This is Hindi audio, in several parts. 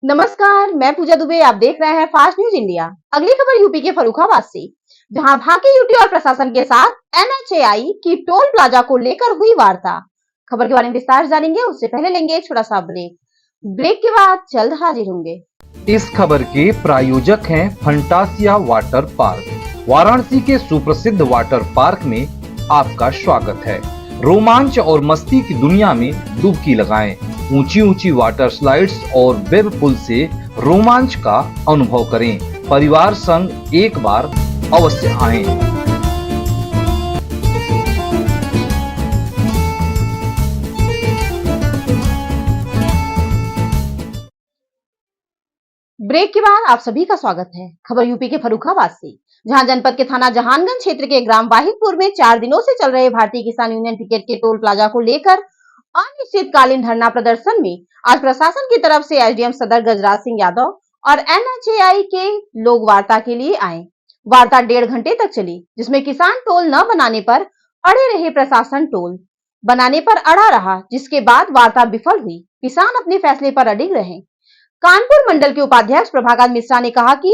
नमस्कार, मैं पूजा दुबे। आप देख रहे हैं फास्ट न्यूज इंडिया। अगली खबर यूपी के फर्रुखाबाद से, जहां भाकी यूटी और प्रशासन के साथ एनएचएआई की टोल प्लाजा को लेकर हुई वार्ता। खबर के बारे में विस्तार जानेंगे, उससे पहले लेंगे एक छोटा सा ब्रेक के बाद जल्द हाजिर होंगे। इस खबर के प्रायोजक हैं फंटासिया वाटर पार्क। वाराणसी के सुप्रसिद्ध वाटर पार्क में आपका स्वागत है। रोमांच और मस्ती की दुनिया में डुबकी लगाएं। ऊंची ऊंची वाटर स्लाइड्स और वेब पुल से रोमांच का अनुभव करें। परिवार संग एक बार अवश्य आएं। ब्रेक के बाद आप सभी का स्वागत है। खबर यूपी के फर्रुखाबाद से, जहां जनपद के थाना जहानगंज क्षेत्र के ग्राम वाहिदपुर में 4 दिनों से चल रहे भारतीय किसान यूनियन टिकट के टोल प्लाजा को लेकर अनिश्चितकालीन धरना प्रदर्शन में आज प्रशासन की तरफ से एसडीएम सदर गजराज सिंह यादव और एनएचएआई के लोग वार्ता के लिए आए। वार्ता 1.5 घंटे तक चली, जिसमें किसान टोल न बनाने पर अड़े रहे, प्रशासन टोल बनाने पर अड़ा रहा, जिसके बाद वार्ता विफल हुई। किसान अपने फैसले पर अडिग रहे। कानपुर मंडल के उपाध्यक्ष प्रभाकांत मिश्रा ने कहा कि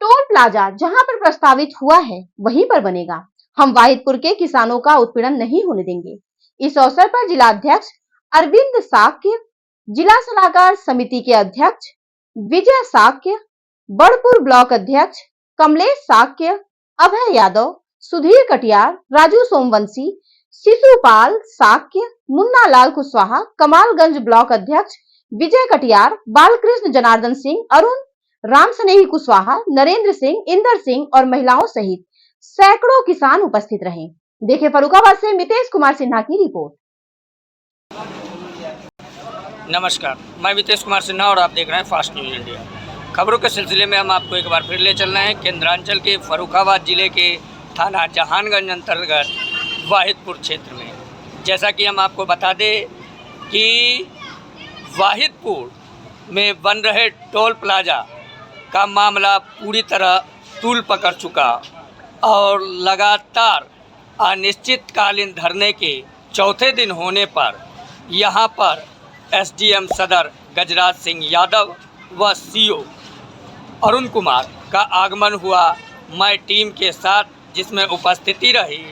टोल प्लाजा जहां पर प्रस्तावित हुआ है वहीं पर बनेगा। हम वाहिदपुर के किसानों का उत्पीड़न नहीं होने देंगे। इस अवसर पर जिला अध्यक्ष अरविंद साक्य, जिला सलाहकार समिति के अध्यक्ष विजय साक्य, बड़पुर ब्लॉक अध्यक्ष कमलेश साक्य, अभय यादव, सुधीर कटियार, राजू सोमवंशी, शिशुपाल साक्य, मुन्ना लाल कुशवाहा, कमालगंज ब्लॉक अध्यक्ष विजय कटियार, बालकृष्ण जनार्दन सिंह, अरुण राम स्नेही कुशवाहा, नरेंद्र सिंह, इंदर सिंह और महिलाओं सहित सैकड़ों किसान उपस्थित रहे। देखे फर्रुखाबाद से मितेश कुमार सिन्हा की रिपोर्ट। नमस्कार, मैं मितेश कुमार सिन्हा और आप देख रहे हैं फास्ट न्यूज इंडिया। खबरों के सिलसिले में हम आपको एक बार फिर ले चल रहे हैं केंद्रांचल के फर्रुखाबाद जिले के थाना जहानगंज अंतर्गत वाहिदपुर क्षेत्र में। जैसा कि हम आपको बता दें कि वाहिदपुर में बन रहे टोल प्लाजा का मामला पूरी तरह तूल पकड़ चुका और लगातार अनिश्चितकालीन धरने के चौथे दिन होने पर यहाँ पर एसडीएम सदर गजराज सिंह यादव व सीओ अरुण कुमार का आगमन हुआ। मैं टीम के साथ, जिसमें उपस्थिति रही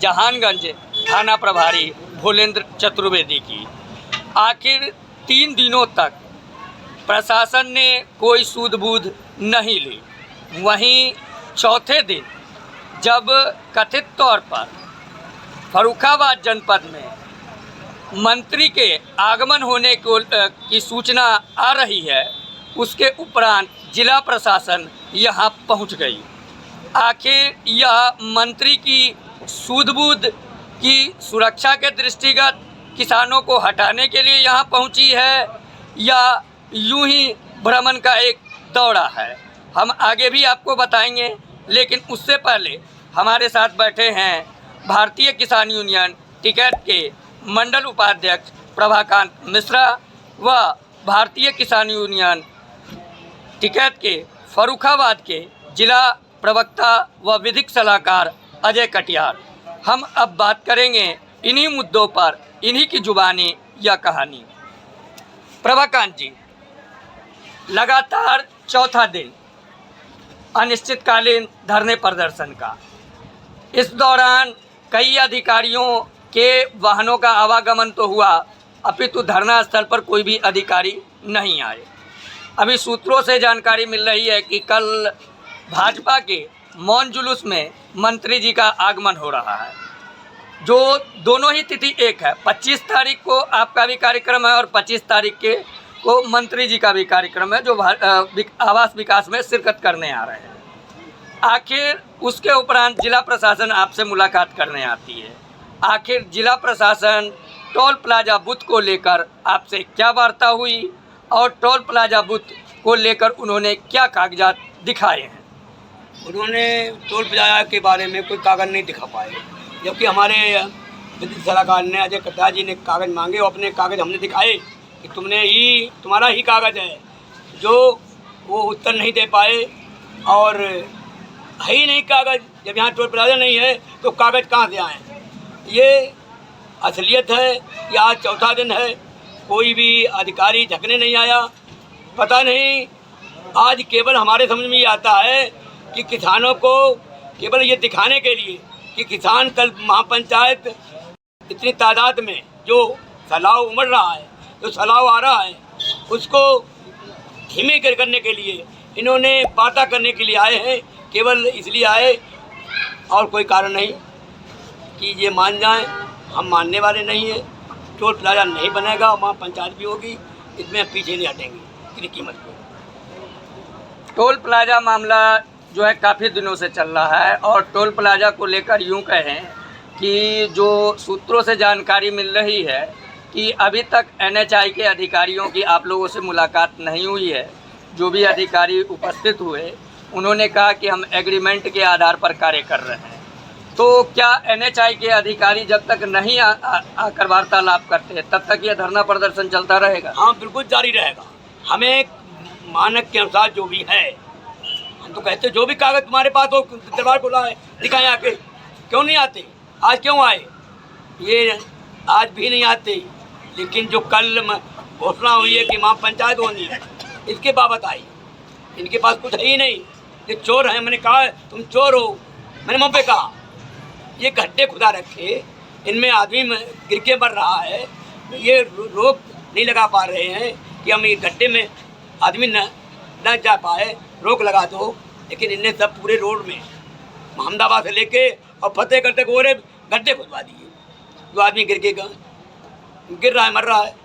जहानगंज थाना प्रभारी भोलेंद्र चतुर्वेदी की। आखिर 3 दिनों तक प्रशासन ने कोई सूध-बूध नहीं ली। वहीं चौथे दिन जब कथित तौर पर फर्रुखाबाद जनपद में मंत्री के आगमन होने की सूचना आ रही है, उसके उपरांत जिला प्रशासन यहां पहुंच गई। आखिर यह मंत्री की सूध-बूध की सुरक्षा के दृष्टिगत किसानों को हटाने के लिए यहां पहुंची है या यूं ही भ्रमण का एक दौरा है, हम आगे भी आपको बताएंगे। लेकिन उससे पहले हमारे साथ बैठे हैं भारतीय किसान यूनियन टिकट के मंडल उपाध्यक्ष प्रभाकांत मिश्रा व भारतीय किसान यूनियन टिकट के फर्रुखाबाद के जिला प्रवक्ता व विधिक सलाहकार अजय कटियार। हम अब बात करेंगे इन्हीं मुद्दों पर, इन्हीं की जुबानी या कहानी। प्रभाकांत जी, लगातार चौथा दिन अनिश्चितकालीन धरने प्रदर्शन का, इस दौरान कई अधिकारियों के वाहनों का आवागमन तो हुआ, अपितु धरना स्थल पर कोई भी अधिकारी नहीं आए। अभी सूत्रों से जानकारी मिल रही है कि कल भाजपा के मौन जुलूस में मंत्री जी का आगमन हो रहा है, जो दोनों ही तिथि एक है। 25 तारीख को आपका भी कार्यक्रम है और 25 तारीख के को मंत्री जी का भी कार्यक्रम है, जो आवास विकास में शिरकत करने आ रहे हैं। आखिर उसके उपरांत जिला प्रशासन आपसे मुलाकात करने आती है। आखिर जिला प्रशासन टोल प्लाजा बूथ को लेकर आपसे क्या वार्ता हुई और टोल प्लाजा बूथ को लेकर उन्होंने क्या कागजात दिखाए हैं? उन्होंने टोल प्लाजा के बारे में कोई कागज़ नहीं दिखा पाए, जबकि हमारे विधिक सलाहकार ने अजय कटियार जी ने कागज़ मांगे और अपने कागज़ हमने दिखाए कि तुम्हारा ही कागज़ है, जो वो उत्तर नहीं दे पाए। और है ही नहीं कागज़, जब यहाँ टोल प्लाजा नहीं है तो कागज़ कहाँ से आए? ये असलियत है कि आज चौथा दिन है, कोई भी अधिकारी झकने नहीं आया पता नहीं आज केवल हमारे समझ में ये आता है कि किसानों को केवल ये दिखाने के लिए कि किसान कल महापंचायत इतनी तादाद में जो सैलाव उमड़ रहा है, जो सैलाव आ रहा है, उसको धीमे करने के लिए इन्होंने बातें करने के लिए आए हैं। केवल इसलिए आए और कोई कारण नहीं कि ये मान जाएं। हम मानने वाले नहीं हैं। टोल प्लाजा नहीं बनेगा, वहाँ पंचायत भी होगी, इसमें हम पीछे नहीं हटेंगे किसी कीमत पे। टोल प्लाजा मामला जो है काफ़ी दिनों से चल रहा है और टोल प्लाजा को लेकर यूं कहें कि जो सूत्रों से जानकारी मिल रही है कि अभी तक NHAI के अधिकारियों की आप लोगों से मुलाकात नहीं हुई है। जो भी अधिकारी उपस्थित हुए उन्होंने कहा कि हम एग्रीमेंट के आधार पर कार्य कर रहे हैं। तो क्या NHAI के अधिकारी जब तक नहीं आकर वार्तालाप करते तब तक ये धरना प्रदर्शन चलता रहेगा? हाँ, बिल्कुल जारी रहेगा। हमें मानक के अनुसार जो भी है, हम तो कहते जो भी कागज तुम्हारे पास हो दरबार को लाए, दिखाएं आके। क्यों नहीं आते? आज क्यों आए? ये आज भी नहीं आते, लेकिन जो कल घोषणा हुई है कि वहाँ पंचायत होनी है, इसके बाबत आई। इनके पास कुछ है ही नहीं। ये चोर हैं। मैंने कहा तुम चोर हो, मैंने मुँह पे कहा। ये गड्ढे खुदा रखे, इनमें आदमी गिर के मर रहा है। ये रोक नहीं लगा पा रहे हैं कि हम ये गड्ढे में आदमी न जा पाए, रोक लगा दो। लेकिन इनने सब पूरे रोड में मोहम्मदाबाद से लेके और फतेहगढ़ तक और गड्ढे खुदवा दिए। जो आदमी गिर रहा है, मर रहा है,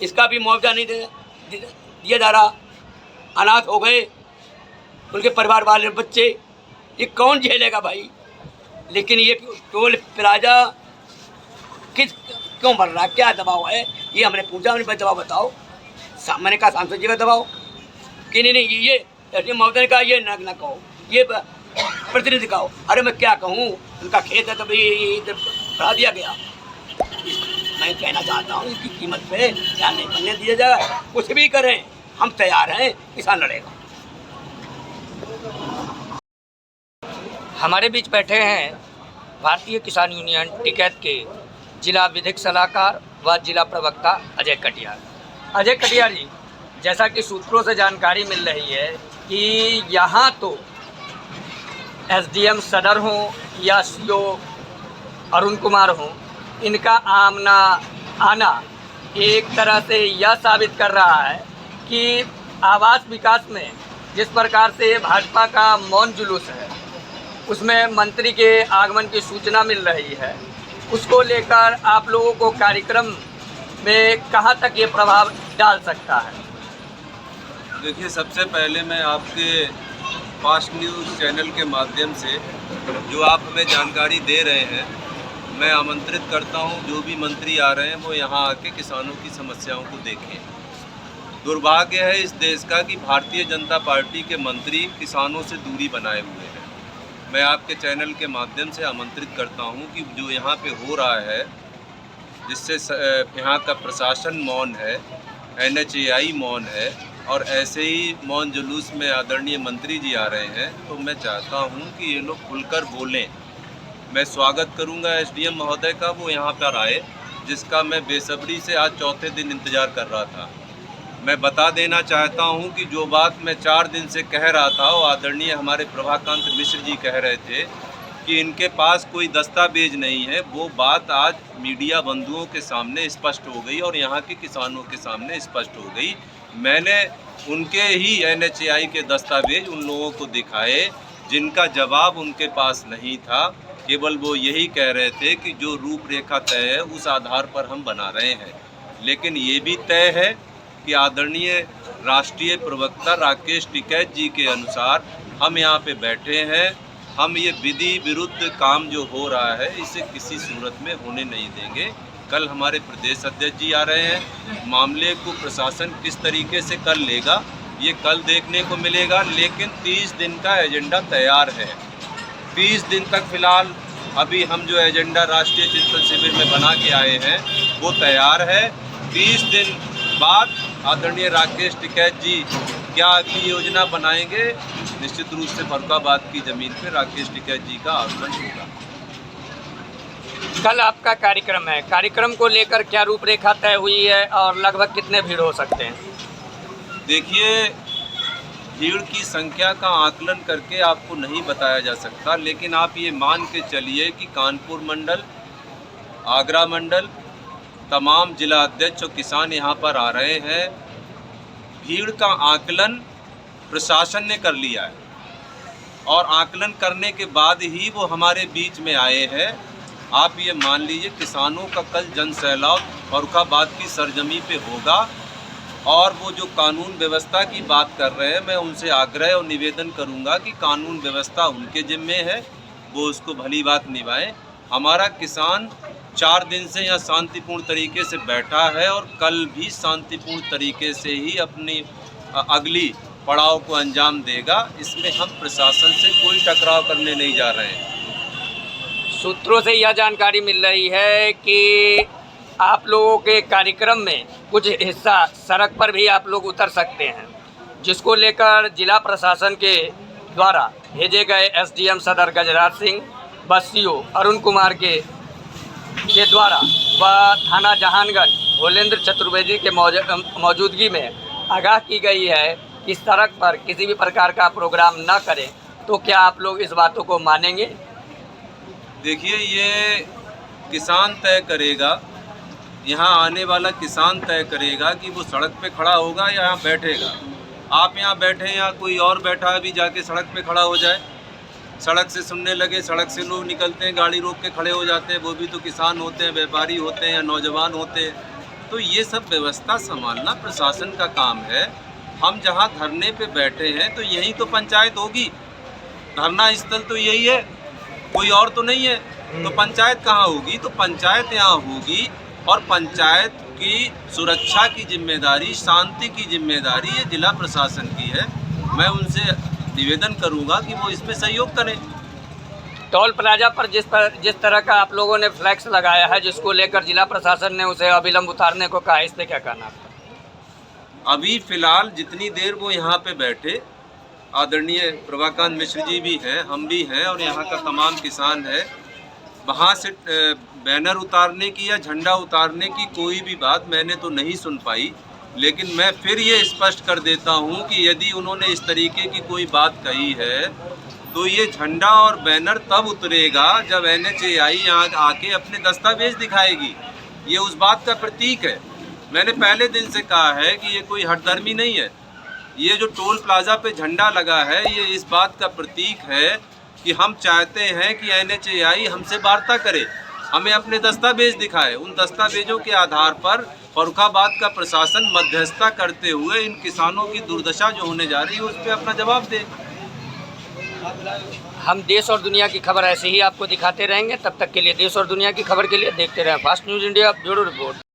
इसका भी मुआवजा नहीं दिया जा रहा। अनाथ हो गए उनके परिवार वाले बच्चे, ये कौन झेलेगा भाई? लेकिन ये टोल प्लाजा क्यों बढ़ रहा है? क्या दबाव है? ये हमने पूछा, हमने दबाव बताओ। मैंने कहा सांसद जी का दबाव कि नहीं ये महोदय ने कहा ये ना कहो, ये प्रतिनिधि कहो। अरे मैं क्या कहूँ, उनका खेत है तभी इधर बढ़ा दिया गया। मैं कहना चाहता हूँ इसकी कीमत पे ध्यान नहीं बनने दिया जाए। कुछ भी करें, हम तैयार हैं, किसान लड़ेगा। हमारे बीच बैठे हैं भारतीय किसान यूनियन टिकैत के जिला विधिक सलाहकार व जिला प्रवक्ता अजय कटियार। अजय कटियार जी, जैसा कि सूत्रों से जानकारी मिल रही है कि यहाँ तो SDM सदर हों या CO अरुण कुमार हों, इनका आना एक तरह से यह साबित कर रहा है कि आवास विकास में जिस प्रकार से भाजपा का मौन जुलूस है, उसमें मंत्री के आगमन की सूचना मिल रही है। उसको लेकर आप लोगों को कार्यक्रम में कहाँ तक ये प्रभाव डाल सकता है? देखिए, सबसे पहले मैं आपके फास्ट न्यूज़ चैनल के माध्यम से जो आप हमें जानकारी दे रहे हैं, मैं आमंत्रित करता हूं जो भी मंत्री आ रहे हैं वो यहां आके किसानों की समस्याओं को देखें। दुर्भाग्य है इस देश का कि भारतीय जनता पार्टी के मंत्री किसानों से दूरी बनाए हुए हैं। मैं आपके चैनल के माध्यम से आमंत्रित करता हूं कि जो यहाँ पे हो रहा है, जिससे यहाँ का प्रशासन मौन है, NHAI मौन है और ऐसे ही मौन जुलूस में आदरणीय मंत्री जी आ रहे हैं, तो मैं चाहता हूं कि ये लोग खुलकर बोलें। मैं स्वागत करूंगा SDM महोदय का, वो यहाँ पर आए, जिसका मैं बेसब्री से आज चौथे दिन इंतज़ार कर रहा था। मैं बता देना चाहता हूँ कि जो बात मैं 4 दिन से कह रहा था, वो आदरणीय हमारे प्रभाकांत मिश्र जी कह रहे थे कि इनके पास कोई दस्तावेज नहीं है, वो बात आज मीडिया बंधुओं के सामने स्पष्ट हो गई और यहाँ के किसानों के सामने स्पष्ट हो गई। मैंने उनके ही NHAI के दस्तावेज उन लोगों को दिखाए जिनका जवाब उनके पास नहीं था। केवल वो यही कह रहे थे कि जो रूपरेखा तय है उस आधार पर हम बना रहे हैं। लेकिन ये भी तय है कि आदरणीय राष्ट्रीय प्रवक्ता राकेश टिकैत जी के अनुसार हम यहाँ पे बैठे हैं। हम ये विधि विरुद्ध काम जो हो रहा है इसे किसी सूरत में होने नहीं देंगे। कल हमारे प्रदेश अध्यक्ष जी आ रहे हैं, मामले को प्रशासन किस तरीके से कर लेगा ये कल देखने को मिलेगा। लेकिन 30 दिन का एजेंडा तैयार है। 30 दिन तक फिलहाल अभी हम जो एजेंडा राष्ट्रीय चिंतन शिविर में बना के आए हैं वो तैयार है। 30 दिन बाद आदरणीय राकेश टिकैत जी क्या अगली योजना बनाएंगे, निश्चित रूप से फरुखाबाद की ज़मीन पर राकेश टिकैत जी का आगमन होगा। कल आपका कार्यक्रम है, कार्यक्रम को लेकर क्या रूपरेखा तय हुई है और लगभग कितने भीड़ हो सकते हैं? देखिए, भीड़ की संख्या का आकलन करके आपको नहीं बताया जा सकता, लेकिन आप ये मान के चलिए कि कानपुर मंडल, आगरा मंडल, तमाम जिला अध्यक्ष और किसान यहाँ पर आ रहे हैं। भीड़ का आकलन प्रशासन ने कर लिया है और आकलन करने के बाद ही वो हमारे बीच में आए हैं। आप ये मान लीजिए किसानों का कल जन सैलाब फर्रुखाबाद की सरजमी पे होगा और वो जो कानून व्यवस्था की बात कर रहे हैं, मैं उनसे आग्रह और निवेदन करूंगा कि कानून व्यवस्था उनके जिम्मे है, वो उसको भली बात निभाएं। हमारा किसान 4 दिन से यहाँ शांतिपूर्ण तरीके से बैठा है और कल भी शांतिपूर्ण तरीके से ही अपनी अगली पड़ाव को अंजाम देगा। इसमें हम प्रशासन से कोई टकराव करने नहीं जा रहे हैं। सूत्रों से यह जानकारी मिल रही है कि आप लोगों के कार्यक्रम में कुछ हिस्सा सड़क पर भी आप लोग उतर सकते हैं, जिसको लेकर जिला प्रशासन के द्वारा भेजे गए एसडीएम सदर गजराज सिंह, बस्तियों अरुण कुमार के द्वारा व थाना जहानगंज भोलेंद्र चतुर्वेदी के मौजूदगी में आगाह की गई है कि सड़क पर किसी भी प्रकार का प्रोग्राम न करें। तो क्या आप लोग इस बातों को मानेंगे? देखिए, ये किसान तय करेगा, यहाँ आने वाला किसान तय करेगा कि वो सड़क पे खड़ा होगा या यहाँ बैठेगा। आप यहाँ बैठे या कोई और बैठा है भी जाके सड़क पे खड़ा हो जाए, सड़क से सुनने लगे, सड़क से लोग निकलते हैं, गाड़ी रोक के खड़े हो जाते हैं, वो भी तो किसान होते हैं, व्यापारी होते हैं या नौजवान होते हैं। तो ये सब व्यवस्था संभालना प्रशासन का काम है। हम जहाँ धरने पे बैठे हैं तो यही तो पंचायत होगी, धरना स्थल तो यही है, कोई और तो नहीं है। तो पंचायत कहाँ होगी? तो पंचायत यहाँ होगी और पंचायत की सुरक्षा की जिम्मेदारी, शांति की जिम्मेदारी ये जिला प्रशासन की है। मैं उनसे निवेदन करूंगा कि वो इसमें सहयोग करें। टोल प्लाजा पर जिस तरह का आप लोगों ने फ्लैक्स लगाया है, जिसको लेकर जिला प्रशासन ने उसे अविलंब उतारने को कहा, इस पे क्या कहना आपका? अभी फ़िलहाल जितनी देर वो यहाँ पे बैठे, आदरणीय प्रभाकांत मिश्र जी भी हैं, हम भी हैं और यहाँ का तमाम किसान है, वहाँ से बैनर उतारने की या झंडा उतारने की कोई भी बात मैंने तो नहीं सुन पाई। लेकिन मैं फिर ये स्पष्ट कर देता हूँ कि यदि उन्होंने इस तरीके की कोई बात कही है तो ये झंडा और बैनर तब उतरेगा जब NHAI यहाँ आके अपने दस्तावेज दिखाएगी। ये उस बात का प्रतीक है। मैंने पहले दिन से कहा है कि ये कोई हठधर्मी नहीं है। ये जो टोल प्लाजा पे झंडा लगा है, ये इस बात का प्रतीक है कि हम चाहते हैं कि NHAI हमसे वार्ता करे, हमें अपने दस्तावेज दिखाए। उन दस्तावेजों के आधार पर फर्रुखाबाद का प्रशासन मध्यस्थता करते हुए इन किसानों की दुर्दशा जो होने जा रही है उस पर अपना जवाब दे। हम देश और दुनिया की खबर ऐसे ही आपको दिखाते रहेंगे। तब तक के लिए देश और दुनिया की खबर के लिए देखते रहें fast news India bureau report.